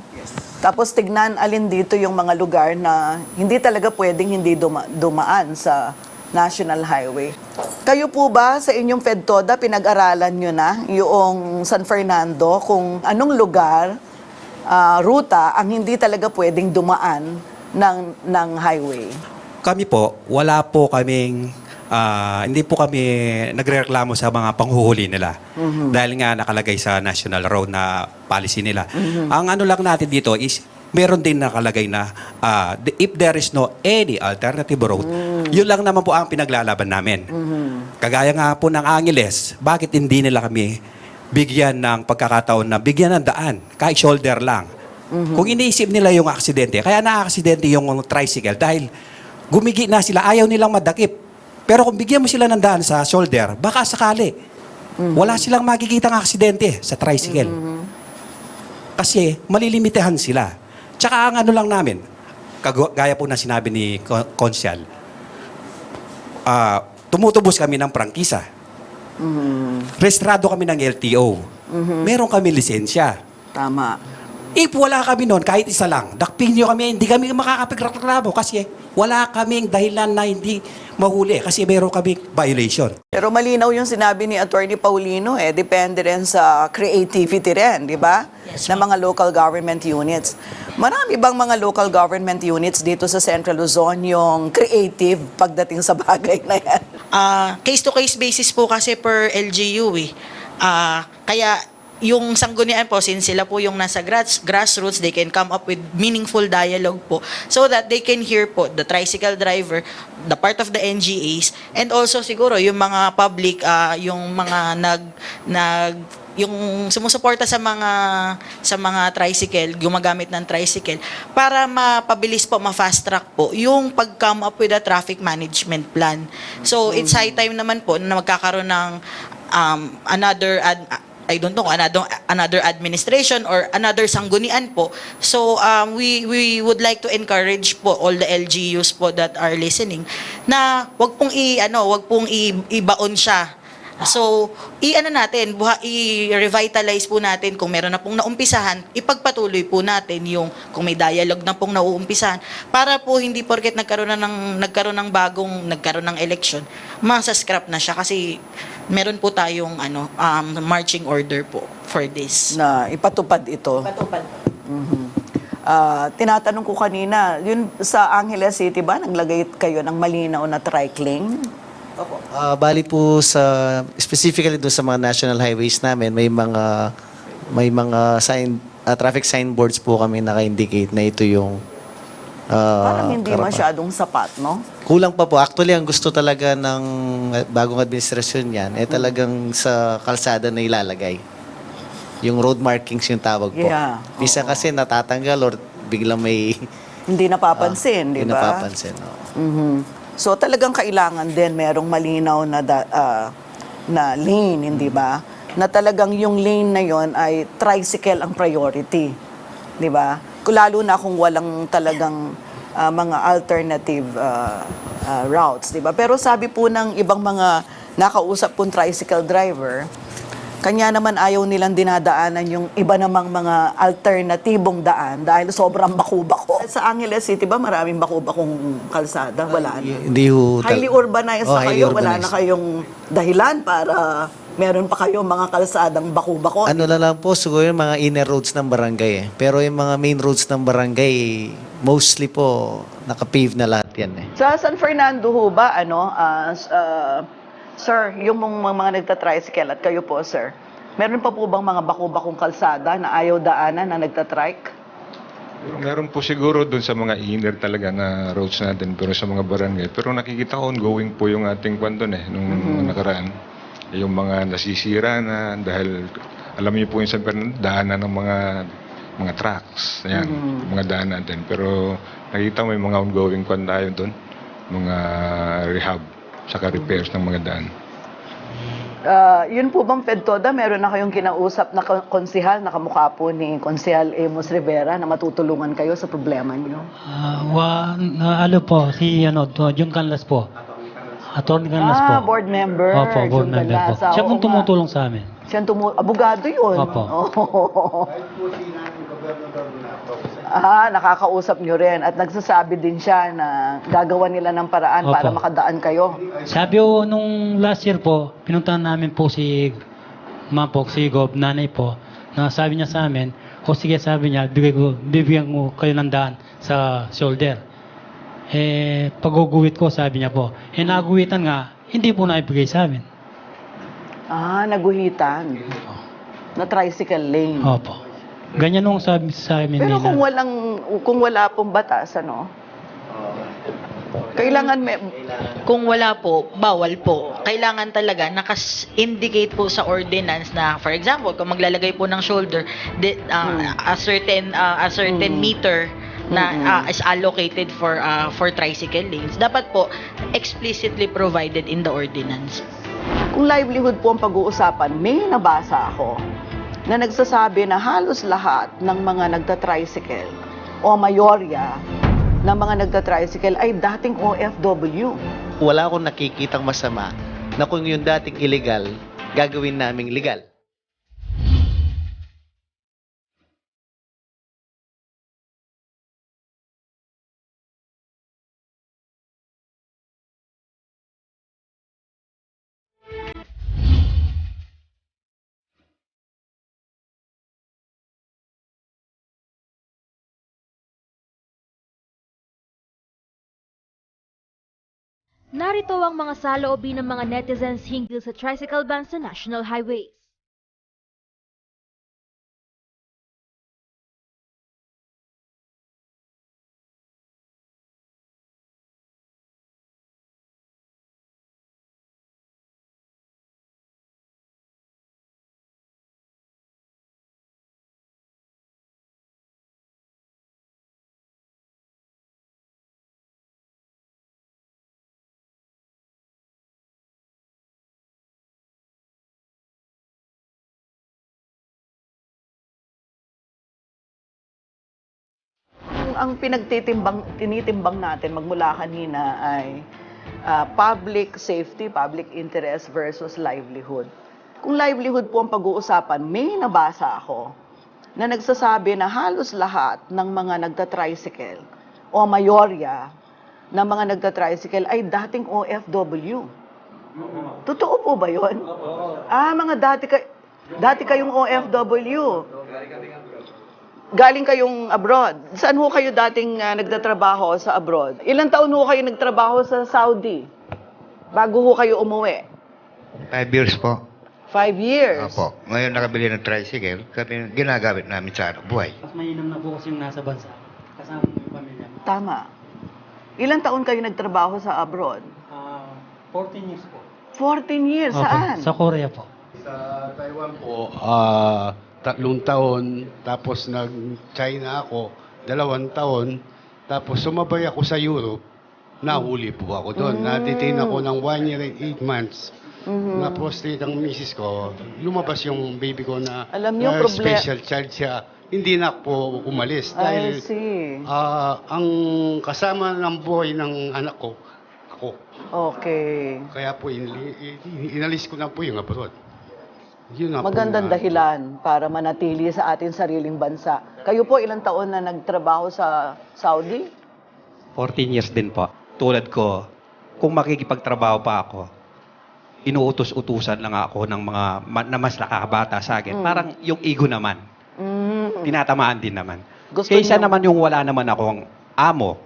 Tapos tignan alin dito yung mga lugar na hindi talaga pwedeng hindi dumaan sa National Highway. Kayo po ba sa inyong FEDTODA pinag-aralan nyo na yung San Fernando kung anong lugar, ruta ang hindi talaga pwedeng dumaan ng highway? Kami po, wala po kaming, hindi po kami nagrereklamo sa mga panghuhuli nila. Dahil nga nakalagay sa national road na policy nila. Ang ano lang natin dito is, meron din nakalagay na if there is no any alternative road, yun lang naman po ang pinaglalaban namin. Kagaya nga po ng Angeles, bakit hindi nila kami bigyan ng pagkakataon na bigyan ng daan, kahit shoulder lang. Kung iniisip nila yung aksidente, kaya na-aksidente yung tricycle dahil gumigi na sila, ayaw nilang madakip. Pero kung bigyan mo sila ng daan sa shoulder, baka sakali. Wala silang makikita ng aksidente sa tricycle. Kasi malilimitahan sila. Tsaka ang ano lang namin, gaya po na sinabi ni Consyal, tumutubos kami ng prangkisa. Registrado kami ng LTO. Meron kami lisensya. Tama. If wala kami noon, kahit isa lang, dakpin nyo kami, hindi kami makakapagreklamo kasi wala kaming dahilan na hindi mahuli kasi meron kaming violation. Pero malinaw yung sinabi ni Attorney Paulino, depende rin sa creativity rin, di ba? Ng mga local government units. Marami bang mga local government units dito sa Central Luzon yung creative pagdating sa bagay na yan? Case-to-case basis po kasi per LGU eh. Kaya yung sanggunian po, since sila po yung nasa grassroots, they can come up with meaningful dialogue po so that they can hear po the tricycle driver, the part of the NGAs, and also siguro yung mga public, yung mga yung sumusuporta sa mga tricycle, gumagamit ng tricycle para mapabilis po, ma-fast track po yung pag-come up with a traffic management plan. So it's high time naman po na magkakaroon ng another administration or another sanggunian po. So we would like to encourage po all the LGUs po that are listening na wag pong ibaon siya. So, i-revitalize po natin kung meron na pong naumpisahan, ipagpatuloy po natin yung kung may dialogue na pong nauumpisahan para po hindi porket nagkaroon ng election, masa-scrap na siya kasi meron po tayong marching order po for this. Na ipatupad ito. Tinatanong ko kanina, yun sa Angeles City ba, naglagay kayo ng malinaw na trike lane? Bali po specifically doon sa mga national highways namin, may mga traffic signboards po kami naka-indicate na ito yung Parang hindi masyadong sapat, no? Kulang pa po. Actually, ang gusto talaga ng bagong administrasyon yan, talagang sa kalsada na ilalagay. Yung road markings yung tawag po. Yeah. Bisa kasi natatanggal or biglang may... Hindi napapansin, di ba? Hindi napapansin, oo. So talagang kailangan din merong malinaw na na lane, hindi ba? Na talagang yung lane na yon ay tricycle ang priority, di ba? Lalo na kung walang talagang mga alternative routes, di ba? Pero sabi po ng ibang mga nakausap pong tricycle driver, kanya naman ayaw nilang dinadaanan yung iba namang mga alternatibong daan dahil sobrang baku-bako. Sa Angeles City ba maraming baku-bakong kalsada? Wala na. Hindi ho Highly urbanized na highly kayo, wala urbanized. na kayong dahilan para meron pa kayong mga kalsadang baku-bako. Ano na lang po, siguro yung mga inner roads ng barangay eh. Pero yung mga main roads ng barangay, mostly po, naka-pave na lahat yan eh. Sa San Fernando ho ba, sir, yung mga nagtatricycle at kayo po, sir, meron pa po bang mga baku-bakong kalsada na ayaw daanan na nagtatrike? Meron po siguro doon sa mga inner talaga na roads natin, pero sa mga barangay. Pero nakikita ko ongoing po yung ating kwan doon eh, nung nakaraan. Yung mga nasisira na dahil, alam niyo po yung sa daanan ng mga trucks. Ayan, mga daan natin. Pero nakikita mo yung mga ongoing kwan tayo doon, mga rehab, saka repairs ng mga daan. Yun po bang FEDTODA, meron na kayong kinausap na konsihal, na kamukha po ni Konsihal Amos Rivera na matutulungan kayo sa problema niyo? Si Jun Canlas po. Attorney Canlas po. Board member. Opo, board Jun member po. Galasa. Siya pong Oo nga. tumutulong sa amin. Abogado yun. Opo. Oo. Nakakausap nyo rin at nagsasabi din siya na gagawa nila ng paraan Opo. para makadaan kayo. Sabi po, nung last year po, pinuntahan namin po si Gob, nanay po, na sabi niya sa amin, sige, sabi niya, bibigyan ko kayo ng daan sa shoulder. Pag-uguwit ko, sabi niya po, naguwitan nga, hindi po naibigay sa amin. Naguhitan. Na tricycle lane. Opo. Ganyan nung sabi sa amin Pero nila. kung wala pong batas, kailangan Kung wala po, bawal po. Kailangan talaga naka-indicate po sa ordinance na, for example, kung maglalagay po ng shoulder, a certain meter na is allocated for tricycle lanes. Dapat po explicitly provided in the ordinance. Kung livelihood po ang pag-uusapan, may nabasa ako na nagsasabi na halos lahat ng mga nagtatricycle o mayorya ng mga nagtatricycle ay dating OFW. Wala akong nakikitang masama na kung yung dating illegal, gagawin naming legal. Narito ang mga saloobin ng mga netizens hinggil sa tricycle ban sa national highways. Ang tinitimbang natin magmula kanina ay public safety, public interest versus livelihood. Kung livelihood po ang pag-uusapan, may nabasa ako na nagsasabi na halos lahat ng mga nagtatricycle o mayorya ng mga nagtatricycle ay dating OFW. Totoo po ba yun? Mga dati kayong OFW. Galing kayong abroad. Saan ho kayo dating nagtatrabaho sa abroad? Ilang taon ho kayo nagtrabaho sa Saudi bago ho kayo umuwi? 5 years po. 5 years? Opo. Ngayon nakabili ng tricycle, kami ginagamit namin sa buhay. Mas mainam na po kasi yung nasa bansa. Kasama mo yung pamilya. Tama. Ilang taon kayo nagtrabaho sa abroad? 14 years po. 14 years? Opo, Saan? sa Korea po. Sa Taiwan po, 3 taon, tapos nag-China ako, 2 taon, tapos sumabay ako sa Europe, nahuli po ako doon. Natitain ako ng 1 year and 8 months. Na prostate ang misis ko, lumabas yung baby ko na, Alam niyo, na special child siya. Hindi na po umalis. I Dahil see. ang kasama ng boy ng anak ko, ako. Okay. Kaya po, inalis ko na po yung abroad. Yun na po Magandang na- dahilan para manatili sa ating sariling bansa. Kayo po, ilang taon na nagtrabaho sa Saudi? 14 years din po. Tulad ko, kung makikipagtrabaho pa ako, inuutos-utusan lang ako ng mga na mas nakakabata sa akin. Parang yung ego naman. Tinatamaan din naman. Kaysa naman yung wala naman akong amo.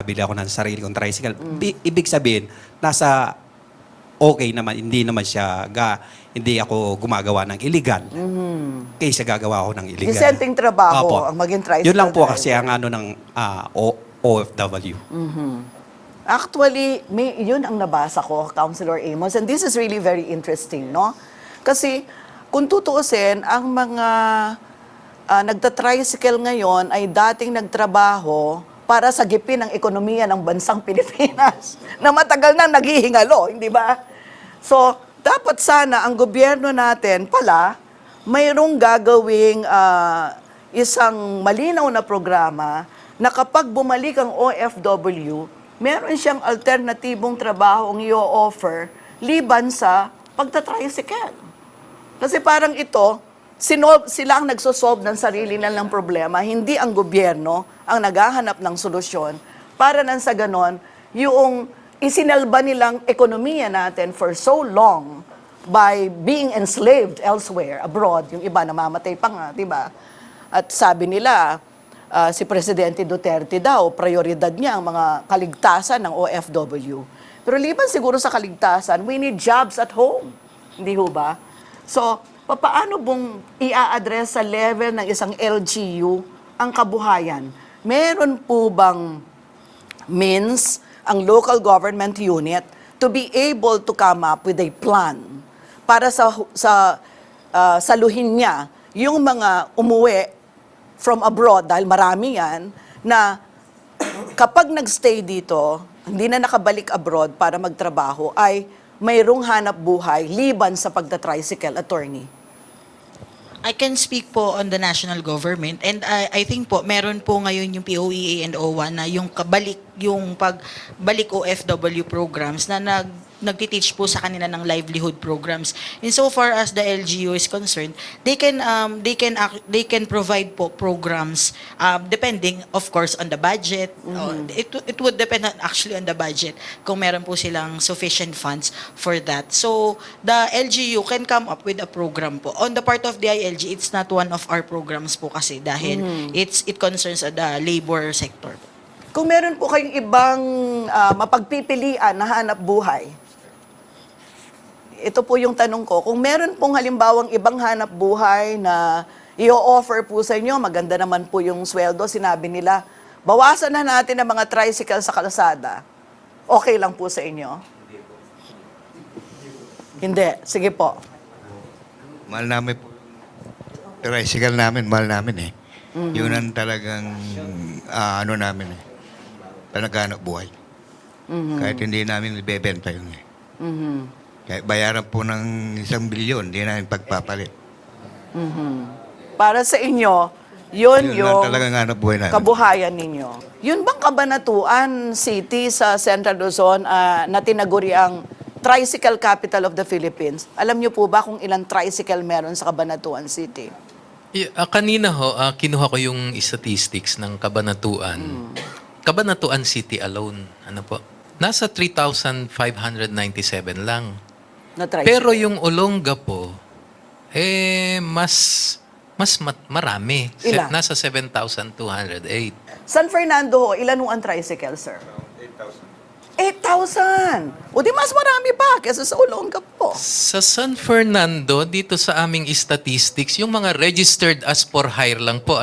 Bili ako ng sarili kong tricycle. Ibig sabihin, nasa okay naman, hindi naman siya, hindi ako gumagawa ng illegal. Kaysa gagawa ako ng illegal. Disenteng trabaho Opo. ang maging tricycle Yun lang po driver. kasi ang ano ng OFW. Actually, yun ang nabasa ko, Councilor Amos, and this is really very interesting, no? Kasi kung tutuusin, ang mga nagtatricycle ngayon ay dating nagtrabaho para sagipin ang ekonomiya ng bansang Pilipinas na matagal na naghihingalo, hindi ba? So, dapat sana ang gobyerno natin pala mayroong gagawing isang malinaw na programa na kapag bumalik ang OFW, meron siyang alternatibong trabaho ang i-offer liban sa pagtatricycle. Kasi parang ito, sila ang nagsosolve ng sarili nilang problema, hindi ang gobyerno ang naghahanap ng solusyon para nang sa ganon, yung isinalba nilang ekonomiya natin for so long by being enslaved elsewhere, abroad, yung iba namamatay pa nga, di ba? At sabi nila, si Presidente Duterte daw, prioridad niya ang mga kaligtasan ng OFW. Pero liban siguro sa kaligtasan, we need jobs at home. Hindi ho ba? So, paano bang i-address sa level ng isang LGU ang kabuhayan? Meron po bang means ang local government unit to be able to come up with a plan para saluhin niya yung mga umuwi from abroad, dahil marami yan, na kapag nagstay dito, hindi na nakabalik abroad para magtrabaho, ay mayroong hanap buhay liban sa pagta-tricycle, attorney? I can speak po on the national government, and I think po meron po ngayon yung POEA and OWA na yung pagbalik OFW programs na nagtiteach po sa kanila ng livelihood programs. Insofar as the LGU is concerned, they can provide po programs depending of course on the budget. It would depend actually on the budget kung meron po silang sufficient funds for that. So the LGU can come up with a program po. On the part of the ILG, it's not one of our programs po kasi dahil it concerns the labor sector. Kung meron po kayong ibang mapagpipilian na hanap buhay, ito po yung tanong ko, kung meron pong halimbawang ibang hanap buhay na i-offer po sa inyo, maganda naman po yung sweldo, sinabi nila, bawasan na natin ang mga tricycle sa kalsada, okay lang po sa inyo? Hindi. Sige po. Mahal namin po. Tricycle namin, mahal namin eh. Yun ang talagang namin eh. Talagang buhay. Kahit hindi namin ibebenta yun eh. Kahit bayaran po ng 1 bilyon, hindi namin pagpapalit. Para sa inyo, yun yung lang talagang hanap buhay namin. kabuhayan ninyo. Yun bang Cabanatuan City sa Central Luzon na tinaguri ang Tricycle Capital of the Philippines? Alam niyo po ba kung ilang tricycle meron sa Cabanatuan City? Kanina kinuha ko yung statistics ng Cabanatuan. Cabanatuan City alone, nasa 3,597 lang. Na tricycle. Pero yung Olongapo, mas marami. Ilan? Nasa 7,208. San Fernando, ilan ho ang tricycle, sir? 8,000! O di mas marami pa kesa sa Olongapo. Sa San Fernando, dito sa aming statistics, yung mga registered as for hire lang po,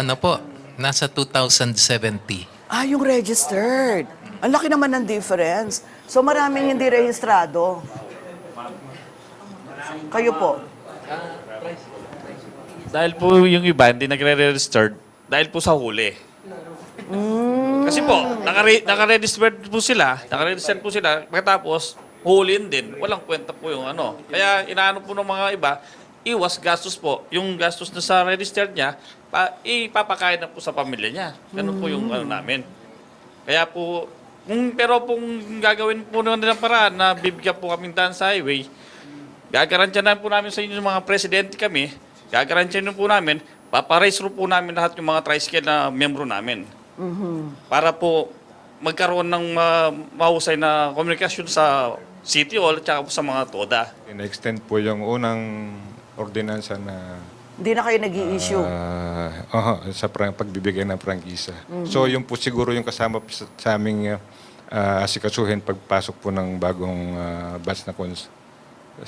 nasa 2,070. Yung registered. Ang laki naman ng difference. So maraming hindi rehistrado. Kayo po. Dahil po yung iba hindi nagre-registered dahil po sa huli. Kasi po, naka-register po sila, pagkatapos, huliin din. Walang kwenta po yung ano. Kaya inaano po ng mga iba, iwas gastos po. Yung gastos na sa register niya, ipapakain na po sa pamilya niya. Ganun po yung ano namin. Kaya po, pero kung gagawin po naman nilang paraan na bibigyan po kaming daan sa highway, gagarantiyanan po namin sa inyo yung mga presidente kami, gagarantiyanan po namin, paparaise po namin lahat yung mga tricycle na membro namin. Para po magkaroon ng mahusay na komunikasyon sa City Hall at saka po sa mga TODA. In-extend po yung unang ordinansa na Hindi na kayo nag-i-issue. sa pagbibigay ng prangkisa. So yung po siguro yung kasama sa aming asikasuhin pagpasok po ng bagong batch na cons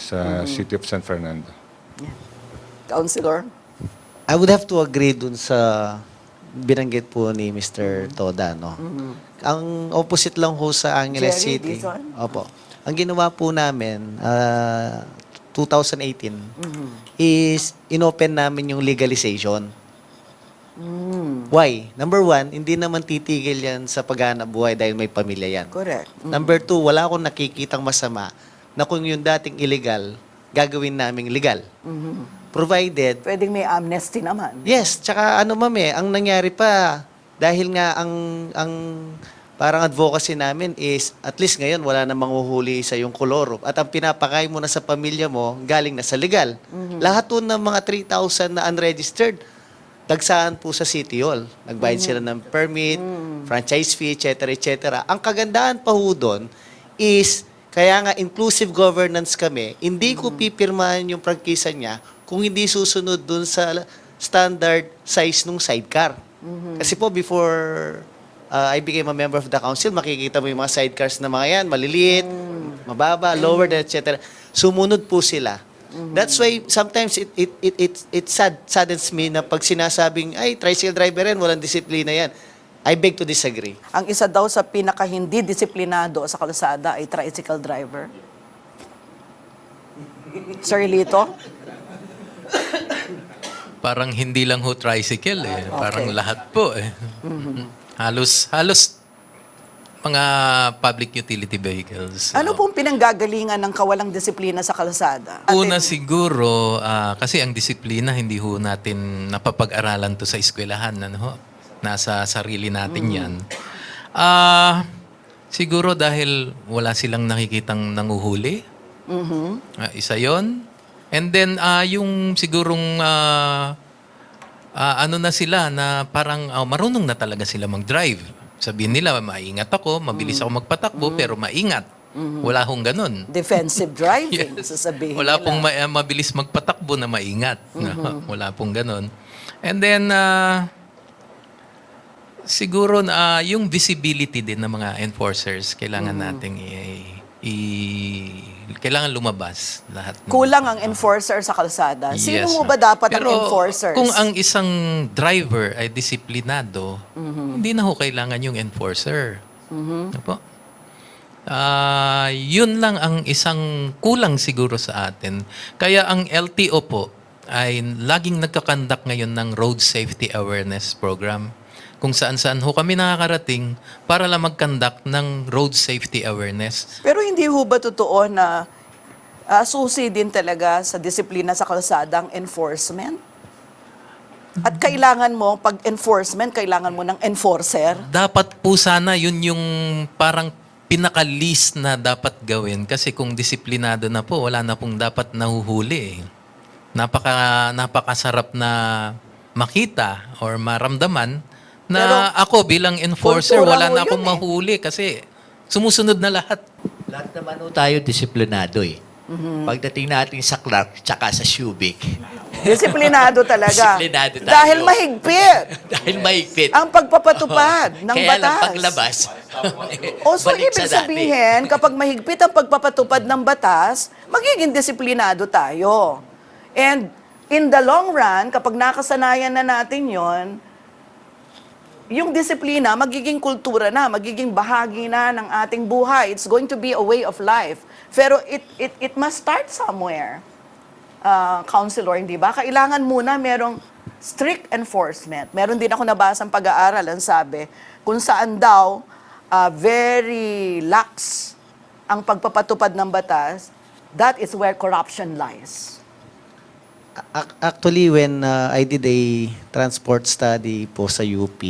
sa City of San Fernando. Councilor? I would have to agree dun sa binanggit po ni Mr. Toda, no? Ang opposite lang ho sa Angeles Jerry, City. this one? Opo. Ang ginawa po namin, 2018, is inopen namin yung legalization. Why? Number one, hindi naman titigil yan sa paghanap buhay dahil may pamilya yan. Correct. Number two, wala akong nakikitang masama na kung yung dating illegal, gagawin naming legal. Provided, Pwedeng may amnesty naman. yes, tsaka ano ang nangyari pa, dahil nga ang parang advocacy namin is, at least ngayon, wala na manghuhuli sa yung koloro. At ang pinapakain mo na sa pamilya mo, galing na sa legal. Lahat po ng mga 3,000 na unregistered, dagsaan po sa City Hall. Nagbayad sila ng permit, franchise fee, etc. Ang kagandahan pa ho doon is, kaya nga inclusive governance kami, hindi ko pipirmahan yung prangkisa niya kung hindi susunod dun sa standard size ng sidecar. Kasi po before I became a member of the council, makikita mo yung mga sidecars na mga yan, maliliit, mababa, lower, etc. Sumunod po sila. That's why sometimes it saddens me na pag sinasabing, ay, tricycle driver yan, walang disiplina yan. I beg to disagree. Ang isa daw sa pinaka hindi disiplinado sa kalsada ay tricycle driver. Sir Lito? Parang hindi lang ho tricycle eh. Parang lahat po eh. Halos mga public utility vehicles. Ano pong pinanggagalingan ng kawalang disiplina sa kalsada? Una siguro, kasi ang disiplina hindi ho natin napapag-aralan to sa eskwelahan. Ano ho? Nasa sarili natin yan. Siguro dahil wala silang nakikitang nanguhuli. Isa yon. And then, yung sigurong ano na sila na parang marunong na talaga sila mag-drive. Sabihin nila, maingat ako, mabilis ako magpatakbo, pero maingat. Wala hong ganun. Defensive driving, sasabihin Wala nila. pong mabilis magpatakbo na maingat. Wala pong ganun. And then, siguro yung visibility din ng mga enforcers, kailangan nating kailangan lumabas lahat. Kulang ang enforcer sa kalsada. Sino Yes, mo ba dapat Pero ang enforcers? kung ang isang driver ay disiplinado, hindi na ho kailangan yung enforcer. Ano po? Yun lang ang isang kulang siguro sa atin. Kaya ang LTO po ay laging nagkakandak ngayon ng Road Safety Awareness Program. Kung saan-saan ho kami nakakarating para lang mag-conduct ng road safety awareness. Pero hindi ho ba totoo na susi din talaga sa disiplina sa kalsada ang enforcement? At kailangan mo, pag enforcement, kailangan mo ng enforcer? Dapat po sana yun yung parang pinaka-least na dapat gawin. Kasi kung disiplinado na po, wala na pong dapat nahuhuli. Napakasarap na makita or maramdaman na Pero, ako bilang enforcer, kultura wala ho na akong yun mahuli kasi sumusunod na lahat. Lahat naman ho tayo disiplinado eh. Pagdating natin sa Clark tsaka sa Subic. Disiplinado talaga. Disiplinado tayo. Dahil mahigpit. Dahil mahigpit. Ang pagpapatupad ng Kaya lang batas. paglabas. O so, balik ibig sa dati. sabihin, kapag mahigpit ang pagpapatupad ng batas, magiging disiplinado tayo. And in the long run, kapag nakasanayan na natin yon, yung disiplina, magiging kultura na, magiging bahagi na ng ating buhay. It's going to be a way of life. Pero it must start somewhere. Counselor, hindi ba? Kailangan muna merong strict enforcement. Meron din ako nabasang pag-aaral, ang sabi, kung saan daw very lax ang pagpapatupad ng batas, that is where corruption lies. Actually, when I did a transport study po sa UP,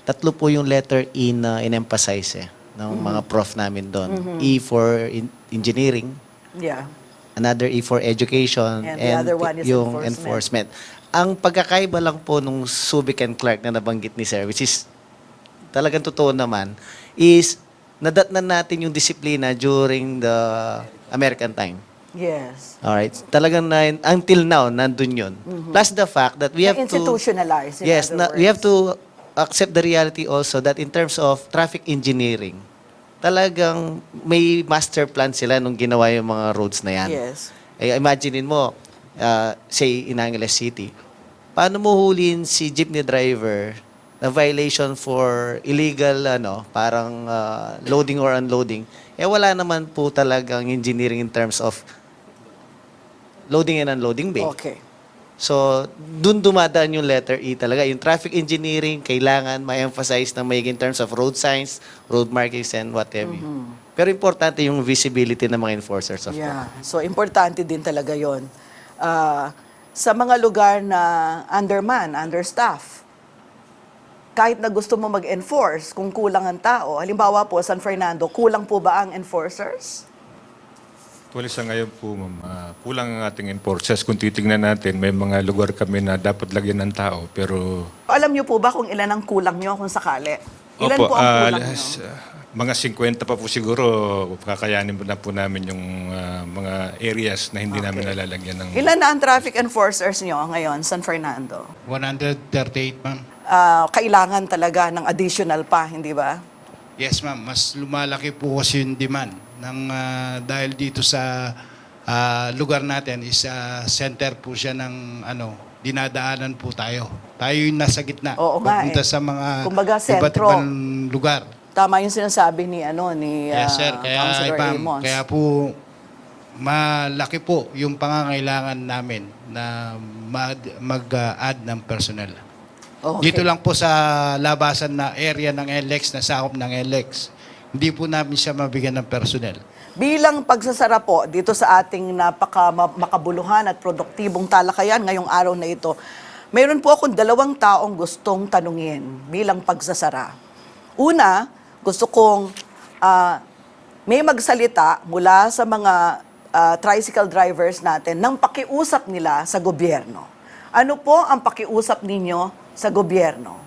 3 po yung letter E na in-emphasize ng mga prof namin doon. E for engineering, Yeah. another E for education, And the other one is yung enforcement. Ang pagkakaiba lang po nung Subic and Clark na nabanggit ni Sir, which is talagang totoo naman, is nadatnan natin yung disiplina during the American time. Yes. Alright? Talagang until now, nandun yun. Plus the fact that we have to... Institutionalized, in Yes, other we have words. to accept the reality also that in terms of traffic engineering, talagang may master plan sila nung ginawa yung mga roads na yan. Yes. Imaginein mo, say in Angeles City, paano mo huliin si jeepney driver na violation for illegal parang loading or unloading? Wala naman po talagang engineering in terms of loading and unloading bay. Okay. So, dun dumadaan yung letter E talaga. Yung traffic engineering, kailangan ma-emphasize na may in terms of road signs, road markings, and what have you. Pero importante yung visibility ng mga enforcers of law. Yeah. So, importante din talaga yon. Sa mga lugar na understaff, kahit na gusto mo mag-enforce, kung kulang ang tao, halimbawa po, San Fernando, kulang po ba ang enforcers? Actually, sa ngayon po, ma'am, kulang ang ating enforcers. Kung titingnan natin, may mga lugar kami na dapat lagyan ng tao, pero... Alam niyo po ba kung ilan ang kulang nyo kung sakali? Ilan po ang kulang nyo? Mga 50 pa po siguro, kakayanin na po namin yung mga areas na hindi namin nalalagyan ng... Ilan na ang traffic enforcers nyo ngayon, San Fernando? 138, ma'am. Kailangan talaga ng additional pa, hindi ba? Yes, ma'am. Mas lumalaki po kasi yung demand dahil dito sa lugar natin is center po siya ng dinadaanan po tayo. Tayo yung nasa gitna. Oo nga papunta sa mga kumbaga, iba't sentro. ibang lugar. Tama yung sinasabi ni Yes, sir. Councilor Ma'am, Amos. kaya po malaki po yung pangangailangan namin na mag-add ng personnel. Okay. Dito lang po sa labasan na area ng LX, na sakop ng LX, hindi po namin siya mabigyan ng personnel. Bilang pagsasara po dito sa ating makabuluhan at produktibong talakayan ngayong araw na ito, mayroon po akong 2 taong gustong tanungin bilang pagsasara. Una, gusto kong may magsalita mula sa mga tricycle drivers natin ng pakiusap nila sa gobyerno. Ano po ang pakiusap ninyo sa gobyerno?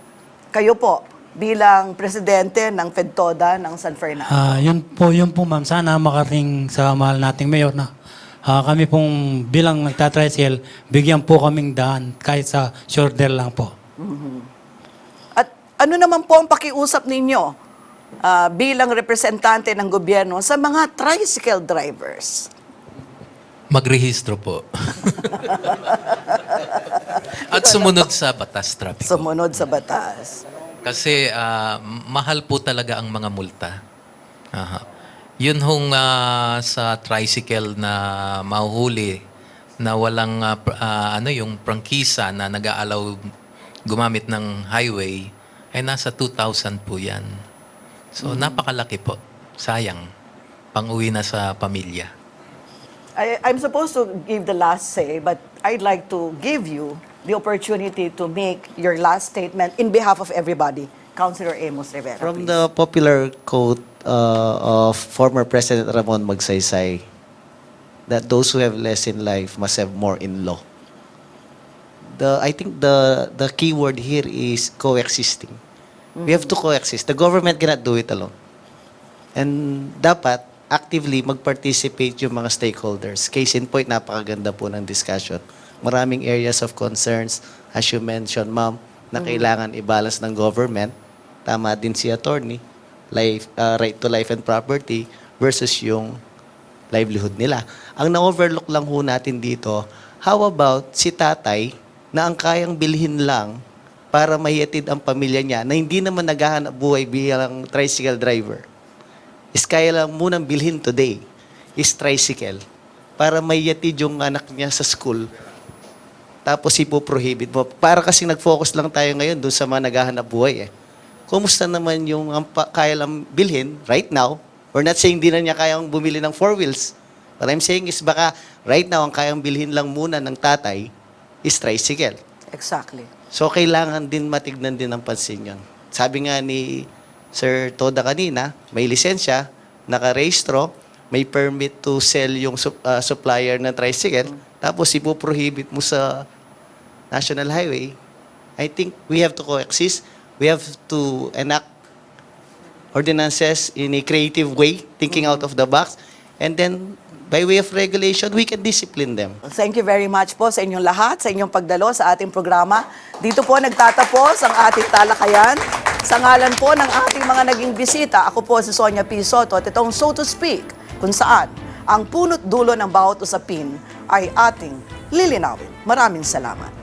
Kayo po, bilang presidente ng FEDTODA ng San Fernando. Yun po ma'am, sana makarating sa mahal nating mayor na kami pong bilang nagtatricycle, bigyan po kaming daan kahit sa shoulder lang po. At ano naman po ang pakiusap ninyo bilang representante ng gobyerno sa mga tricycle drivers? Magrehistro po. At sumunod sa batas traffic. Sumunod sa batas. Kasi mahal po talaga ang mga multa. Yun hong sa tricycle na mahuhuli na walang yung prangkisa na nag-aalaw gumamit ng highway ay nasa 2,000 po yan. So napakalaki po. Sayang. Pang-uwi na sa pamilya. I'm supposed to give the last say, but I'd like to give you the opportunity to make your last statement in behalf of everybody. Councilor Amos Rivera, From please. the popular quote of former President Ramon Magsaysay, that those who have less in life must have more in law. I think the key word here is coexisting. We have to coexist. The government cannot do it alone. And dapat actively mag-participate yung mga stakeholders. Case in point, napakaganda po ng discussion. Maraming areas of concerns, as you mentioned, ma'am, na kailangan i-balance ng government. Tama din si attorney, right to life and property versus yung livelihood nila. Ang na-overlook lang ho natin dito, how about si tatay na ang kayang bilhin lang para mahihatid ang pamilya niya na hindi naman naghahanap buhay bilang tricycle driver. Is kaya lang munang bilhin today is tricycle para mahihatid yung anak niya sa school tapos ipoprohibit mo. Para kasi nag-focus lang tayo ngayon doon sa mga naghahanap buhay eh. Kumusta naman yung kaya lang bilhin right now? We're not saying di na niya kayang bumili ng 4 wheels. What I'm saying is baka right now ang kayang bilhin lang muna ng tatay is tricycle. Exactly. So kailangan din matignan din ng pansin yun. Sabi nga ni Sir Toda kanina, may lisensya, nakarehistro, may permit to sell yung supplier ng tricycle, tapos ipoprohibit mo sa National Highway. I think we have to coexist. We have to enact ordinances in a creative way, thinking out of the box, and then by way of regulation, we can discipline them. Thank you very much po sa inyong lahat, sa inyong pagdalo sa ating programa. Dito po nagtatapos ang ating talakayan. Sa ngalan po ng ating mga naging bisita, ako po si Sonia P. Soto at itong So to Speak, kung saan ang punot dulo ng bawat usapin ay ating lilinawin. Maraming salamat.